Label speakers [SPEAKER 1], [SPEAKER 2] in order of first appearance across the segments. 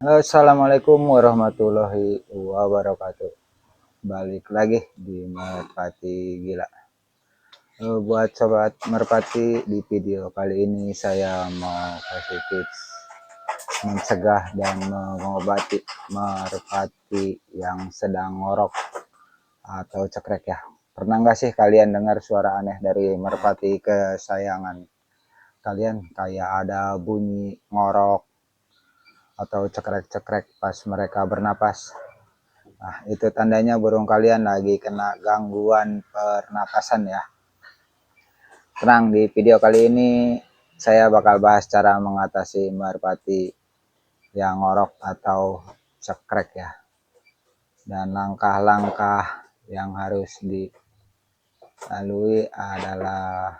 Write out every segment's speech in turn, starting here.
[SPEAKER 1] Halo, assalamualaikum warahmatullahi wabarakatuh. Balik lagi di Merpati Gila. Buat sobat Merpati, di video kali ini saya mau kasih tips mencegah dan mengobati merpati yang sedang ngorok atau cekrek ya. Pernah nggak sih kalian dengar suara aneh dari merpati kesayangan kalian? Kayak ada bunyi ngorok atau cekrek-cekrek pas mereka bernapas. Nah, itu tandanya burung kalian lagi kena gangguan pernapasan ya. Tenang, di video kali ini saya bakal bahas cara mengatasi merpati yang ngorok atau cekrek ya. Dan langkah-langkah yang harus dilalui adalah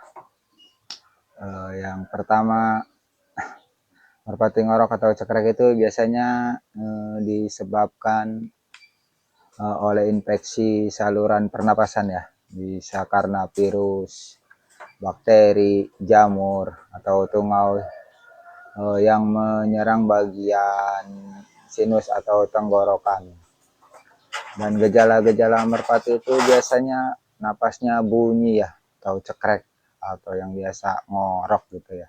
[SPEAKER 1] yang pertama, merpati ngorok atau cekrek itu biasanya disebabkan oleh infeksi saluran pernapasan ya. Bisa karena virus, bakteri, jamur, atau tungau yang menyerang bagian sinus atau tenggorokan. Dan gejala-gejala merpati itu biasanya napasnya bunyi ya, atau cekrek, atau yang biasa ngorok gitu ya.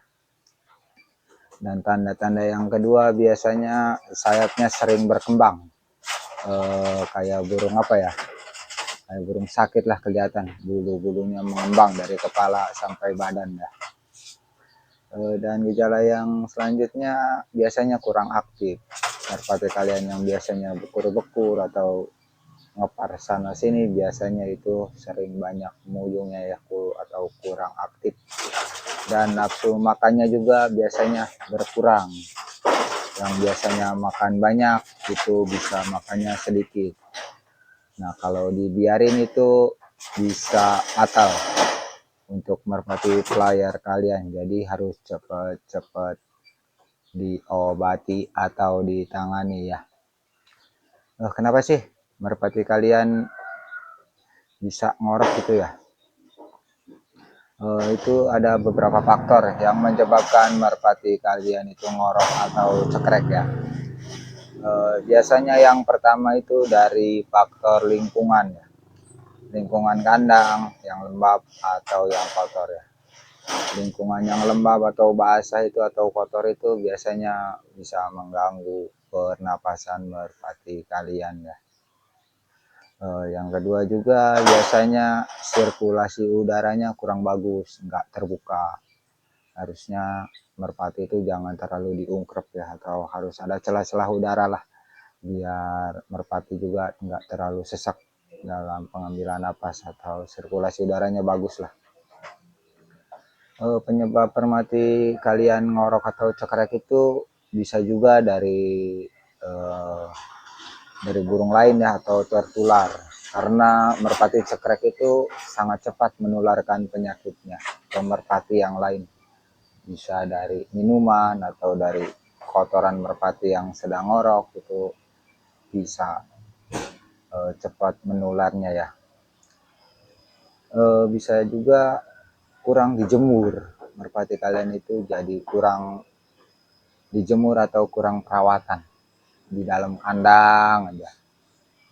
[SPEAKER 1] Dan tanda-tanda yang kedua biasanya sayapnya sering berkembang, kayak burung apa ya, kayak burung sakit lah kelihatan, bulu-bulunya mengembang dari kepala sampai badan ya. Dan gejala yang selanjutnya biasanya kurang aktif. Merpati kalian yang biasanya bekur-bekur atau ngepar sana sini biasanya itu sering banyak muyungnya ya, atau kurang aktif. Dan nafsu makannya juga biasanya berkurang. Yang biasanya makan banyak itu bisa makannya sedikit. Nah, kalau dibiarin itu bisa fatal untuk merpati player kalian. Jadi harus cepat-cepat diobati atau ditangani ya. Kenapa sih merpati kalian bisa ngorok gitu ya? Itu ada beberapa faktor yang menyebabkan merpati kalian itu ngorok atau cekrek ya. Biasanya yang pertama itu dari faktor lingkungan ya. Lingkungan kandang yang lembab atau yang kotor ya. Lingkungan yang lembab atau basah itu atau kotor itu biasanya bisa mengganggu pernapasan merpati kalian ya. Yang kedua juga biasanya sirkulasi udaranya kurang bagus, nggak terbuka. Harusnya merpati itu jangan terlalu diungkrep ya, atau harus ada celah-celah udara lah, biar merpati juga nggak terlalu sesak dalam pengambilan napas, atau sirkulasi udaranya bagus lah. Penyebab merpati kalian ngorok atau cekrek itu bisa juga dari burung lain ya, atau tertular, karena merpati cekrek itu sangat cepat menularkan penyakitnya ke merpati yang lain. Bisa dari minuman atau dari kotoran merpati yang sedang ngorok, itu bisa cepat menularnya ya. Bisa juga kurang dijemur. Merpati kalian itu jadi kurang dijemur atau kurang perawatan di dalam kandang aja.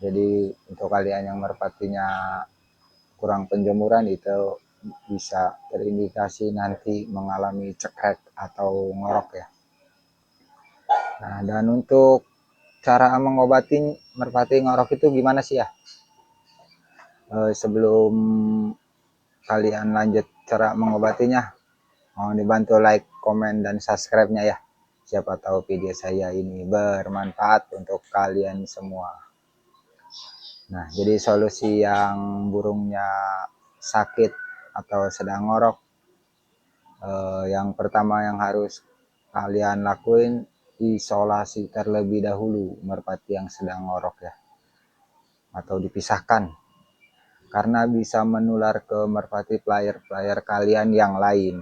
[SPEAKER 1] Jadi untuk kalian yang merpatinya kurang penjemuran itu bisa terindikasi nanti mengalami cekrek atau ngorok ya. Nah, dan untuk cara mengobati merpati ngorok itu gimana sih ya? Sebelum kalian lanjut cara mengobatinya, mohon dibantu like, komen, dan subscribe-nya ya. Siapa tahu video saya ini bermanfaat untuk kalian semua. Nah, jadi solusi yang burungnya sakit atau sedang ngorok, yang pertama yang harus kalian lakuin, isolasi terlebih dahulu merpati yang sedang ngorok ya, atau dipisahkan, karena bisa menular ke merpati player kalian yang lain.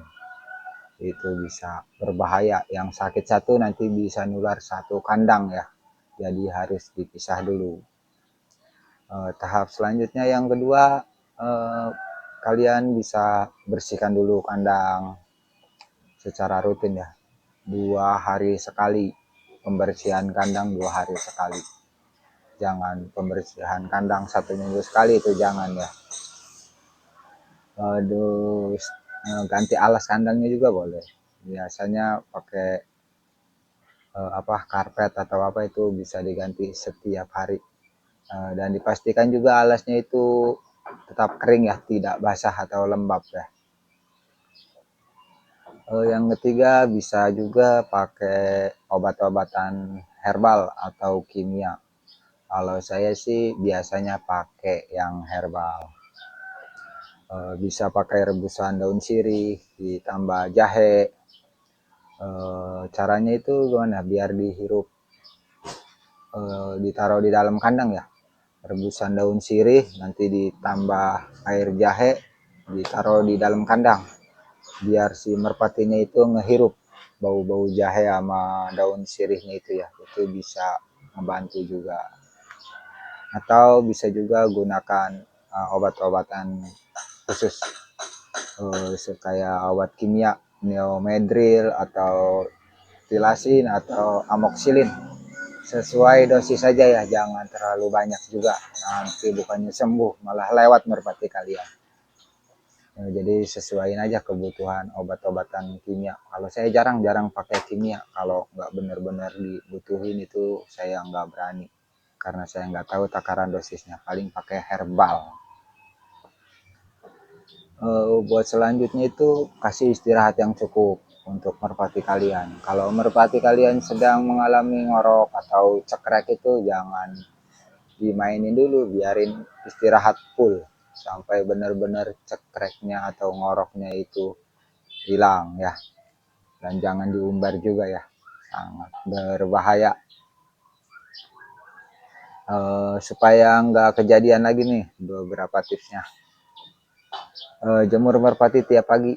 [SPEAKER 1] Itu bisa berbahaya, yang sakit satu nanti bisa nular satu kandang ya, jadi harus dipisah dulu. Tahap selanjutnya yang kedua, kalian bisa bersihkan dulu kandang, secara rutin ya, 2 hari sekali pembersihan kandang, 2 hari sekali. Jangan pembersihan kandang 1 minggu sekali, itu jangan ya. Terus ganti alas kandangnya juga boleh, biasanya pakai karpet atau apa, itu bisa diganti setiap hari. Dan dipastikan juga alasnya itu tetap kering ya, tidak basah atau lembab ya. Yang ketiga, bisa juga pakai obat-obatan herbal atau kimia. Kalau saya sih biasanya pakai yang herbal. Bisa pakai rebusan daun sirih ditambah jahe. Caranya itu gimana? Biar dihirup, ditaruh di dalam kandang ya. Rebusan daun sirih, nanti ditambah air jahe, ditaruh di dalam kandang. Biar si merpatinya itu ngehirup bau-bau jahe sama daun sirihnya itu ya. Itu bisa membantu juga. Atau bisa juga gunakan obat-obatan khusus, kayak obat kimia, neomedril atau tilasin atau amoxicillin. Sesuai dosis saja ya, jangan terlalu banyak juga, nanti bukannya sembuh malah lewat merpati kalian. Jadi sesuaiin aja kebutuhan obat-obatan kimia. Kalau saya jarang pakai kimia, kalau nggak benar-benar dibutuhin itu saya nggak berani, karena saya nggak tahu takaran dosisnya, paling pakai herbal. Buat selanjutnya itu kasih istirahat yang cukup untuk merpati kalian. Kalau merpati kalian sedang mengalami ngorok atau cekrek, itu jangan dimainin dulu, biarin istirahat full sampai benar-benar cekreknya atau ngoroknya itu hilang ya. Dan jangan diumbar juga ya, sangat berbahaya. Supaya nggak kejadian lagi nih, beberapa tipsnya. Jemur merpati tiap pagi,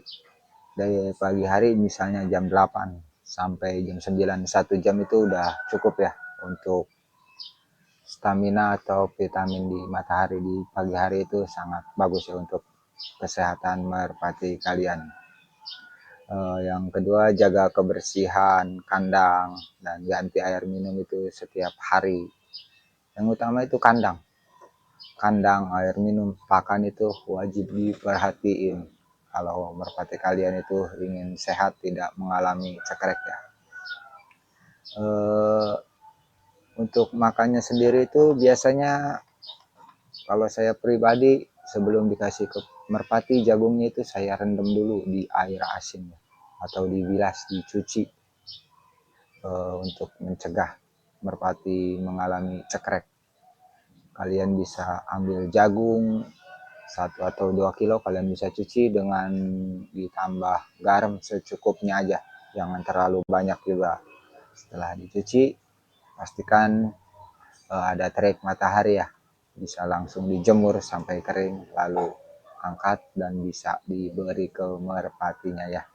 [SPEAKER 1] dari pagi hari misalnya jam 8 sampai jam 9, 1 jam itu udah cukup ya untuk stamina atau vitamin di matahari di pagi hari. Itu sangat bagus ya untuk kesehatan merpati kalian. Yang kedua, jaga kebersihan kandang dan ganti air minum itu setiap hari. Yang utama itu kandang, air minum, pakan itu wajib diperhatiin kalau merpati kalian itu ingin sehat, tidak mengalami cekrek ya. Untuk makannya sendiri itu biasanya, kalau saya pribadi, sebelum dikasih ke merpati, jagungnya itu saya rendam dulu di air asin atau dibilas, dicuci, untuk mencegah merpati mengalami cekrek. Kalian bisa ambil jagung 1 atau 2 kilo, kalian bisa cuci dengan ditambah garam secukupnya aja, jangan terlalu banyak juga. Setelah dicuci, pastikan ada terik matahari ya, bisa langsung dijemur sampai kering, lalu angkat dan bisa diberi ke merpatinya ya.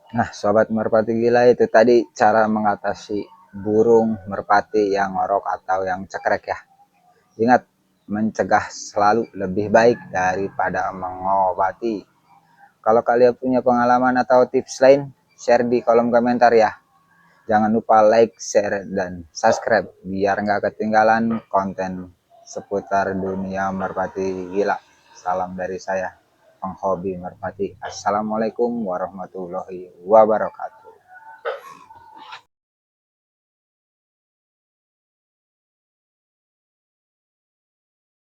[SPEAKER 1] Nah, sobat merpati gila, itu tadi cara mengatasi burung merpati yang ngorok atau yang cekrek ya. Ingat, mencegah selalu lebih baik daripada mengobati. Kalau kalian punya pengalaman atau tips lain, share di kolom komentar ya. Jangan lupa like, share, dan subscribe biar nggak ketinggalan konten seputar dunia merpati gila. Salam dari saya, penghobi merpati. Assalamualaikum warahmatullahi wabarakatuh.